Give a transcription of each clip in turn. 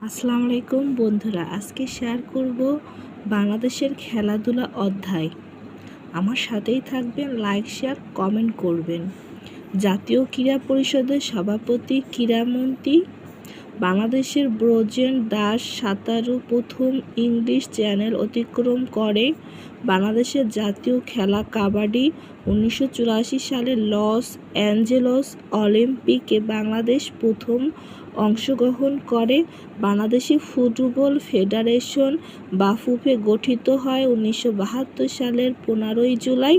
আসসালামু আলাইকুম বন্ধুরা, আজকে শেয়ার করব বাংলাদেশের খেলাধুলা অধ্যায়। আমার সাথেই থাকবেন, লাইক শেয়ার কমেন্ট করবেন। জাতীয় ক্রীড়া পরিষদের সভাপতি ক্রীড়ামন্ত্রী বাংলাদেশের ব্রজেন দাস সাঁতারু প্রথম ইংলিশ চ্যানেল অতিক্রম করে। বাংলাদেশের জাতীয় খেলা কাবাডি 1984 সালে লস অ্যাঞ্জেলস অলিম্পিকে বাংলাদেশ প্রথম অংশগ্রহণ করে। বাংলাদেশি ফুটবল ফেডারেশন বাফুফে গঠিত হয় 1972 সালের 15 জুলাই।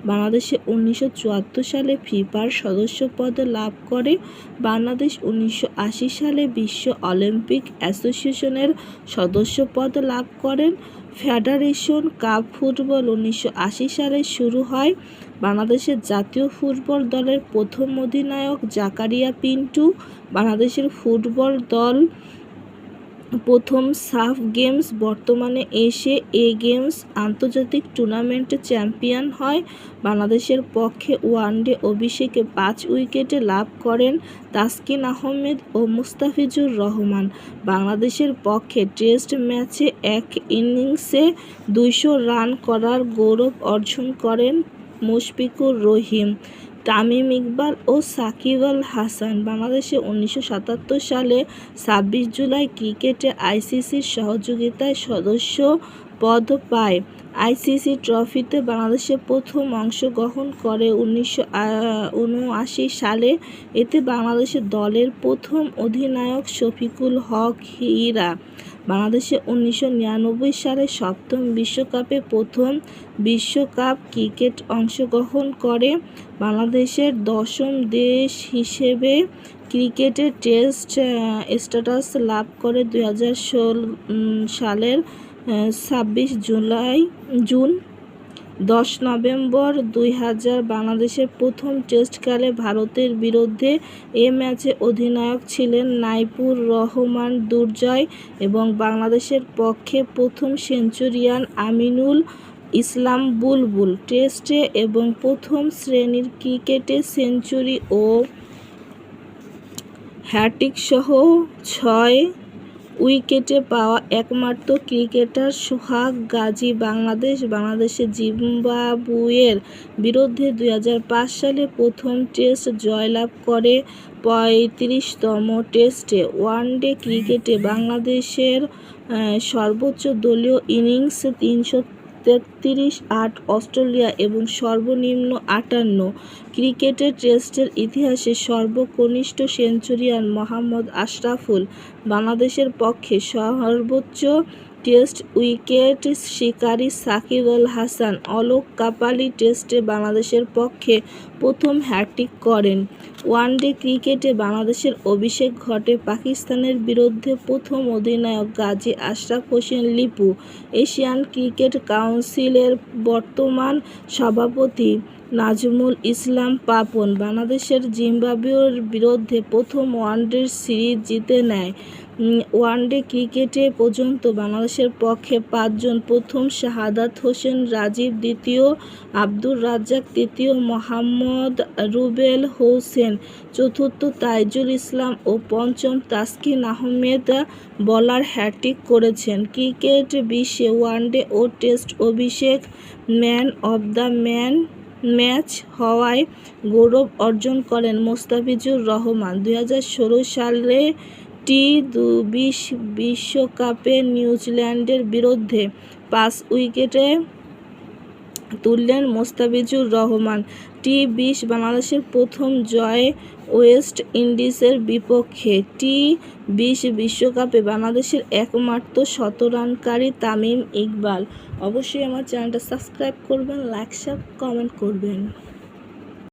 বাংলাদেশে 1974 সালে ফিফার সদস্যপদ লাভ করে। বাংলাদেশ 1980 সালে বিশ্ব অলিম্পিক অ্যাসোসিয়েশনের সদস্যপদ লাভ করেন। ফেডারেশন কাপ ফুটবল 1980 সালে শুরু হয়। বাংলাদেশের জাতীয় ফুটবল দলের প্রথম অধিনায়ক জাকারিয়া পিন্টু। বাংলাদেশের ফুটবল দল প্রথম সাফ গেমস, বর্তমানে এ গেমস আন্তর্জাতিক টুর্নামেন্টে চ্যাম্পিয়ন হয়। বাংলাদেশের পক্ষে ওয়ানডে অভিষেকে 5 উইকেট লাভ করেন তাসকিন আহমেদ ও মুস্তাফিজুর রহমান। বাংলাদেশের পক্ষে টেস্ট ম্যাচে এক ইনিংসে 200 রান করার গৌরব অর্জন করেন মুশফিকুর রহিম, তামিম ইকবাল ও সাকিব আল হাসান। বাংলাদেশে 1977 সালে 26 জুলাই ক্রিকেটে আইসিসির সহযোগিতায় সদস্য পদ পায়। আইসিসি ট্রফিতে বাংলাদেশে প্রথম অংশগ্রহণ করে 1979 সালে। এতে বাংলাদেশের দলের প্রথম অধিনায়ক শফিকুল হক হীরা। বাংলাদেশে 1999 সালে সপ্তম বিশ্বকাপে প্রথম বিশ্বকাপ ক্রিকেট অংশগ্রহণ করে। বাংলাদেশের দশম দেশ হিসেবে ক্রিকেটে টেস্ট স্ট্যাটাস লাভ করে 2016 সালের 26 জুন। 10 নভেম্বর 2000 বাংলাদেশের প্রথম টেস্ট খেলে ভারতের বিরুদ্ধে। এ ম্যাচে অধিনায়ক ছিলেন নাইপুর রহমান দুর্জয় এবং বাংলাদেশের পক্ষে প্রথম সেঞ্চুরিয়ান আমিনুল ইসলাম বুলবুল। টেস্টে এবং প্রথম শ্রেণীর ক্রিকেটে সেঞ্চুরি ও হ্যাট্রিকসহ 6 উইকেটে পাওয়া একমাত্র ক্রিকেটার সোহাগ গাজী। বাংলাদেশের জিম্বাবুয়ের বিরুদ্ধে 2005 সালে প্রথম টেস্ট জয়লাভ করে। 35তম টেস্টে ওয়ানডে ক্রিকেটে বাংলাদেশের সর্বোচ্চ দলীয় ইনিংস 333, 8 অস্ট্রেলিয়া এবং সর্বনিম্ন 58। ক্রিকেটের টেস্টের ইতিহাসে সর্বকনিষ্ঠ সেঞ্চুরিয়ান মোহাম্মদ আশরাফুল। বাংলাদেশের পক্ষে সর্বোচ্চ টেস্ট উইকেট শিকারী সাকিব আল হাসান। অলোক কাপালি টেস্টে বাংলাদেশের পক্ষে প্রথম হ্যাট্রিক করেন। ওয়ানডে ক্রিকেটে বাংলাদেশের অভিষেক ঘটে পাকিস্তানের বিরুদ্ধে প্রথম অধিনায়ক গাজী আশরাফ হোসেন লিপু। এশিয়ান ক্রিকেট কাউন্সিলের বর্তমান সভাপতি নাজমুল ইসলাম পাপন। বাংলাদেশের জিম্বাবুয়ের বিরুদ্ধে প্রথম ওয়ানডে সিরিজ জিতে নেয়। ওয়ানডে ক্রিকেটে পর্যন্ত বাংলাদেশের পক্ষে 5 জন: প্রথম শাহাদাত হোসেন রাজীব, দ্বিতীয় আব্দুর রাজ্জাক, তৃতীয় মোহাম্মদ রুবেল হোসেন, চতুর্থ তাইজুল ইসলাম ও পঞ্চম তাসকিন আহমেদ বলার হ্যাট্রিক করেছেন। ক্রিকেট বিশ্বে ওয়ানডে ও টেস্ট অভিষেক ম্যান অব দ্য ম্যাচ হওয়ায় গৌরব অর্জন করেন মুস্তাফিজুর রহমান। 2016 সালে টি-20 বিশ্বকাপে নিউজিল্যান্ডের বিরুদ্ধে 5 উইকেটে তুললেন মুস্তাফিজুর রহমান। টি-20 বাংলাদেশের প্রথম জয় ওয়েস্ট ইন্ডিজের বিপক্ষে। টি-20 বিশ্বকাপে বাংলাদেশের একমাত্র শতরানকারী তামিম ইকবাল। অবশ্যই আমার চ্যানেলটা সাবস্ক্রাইব করবেন, লাইক শেয়ার কমেন্ট করবেন।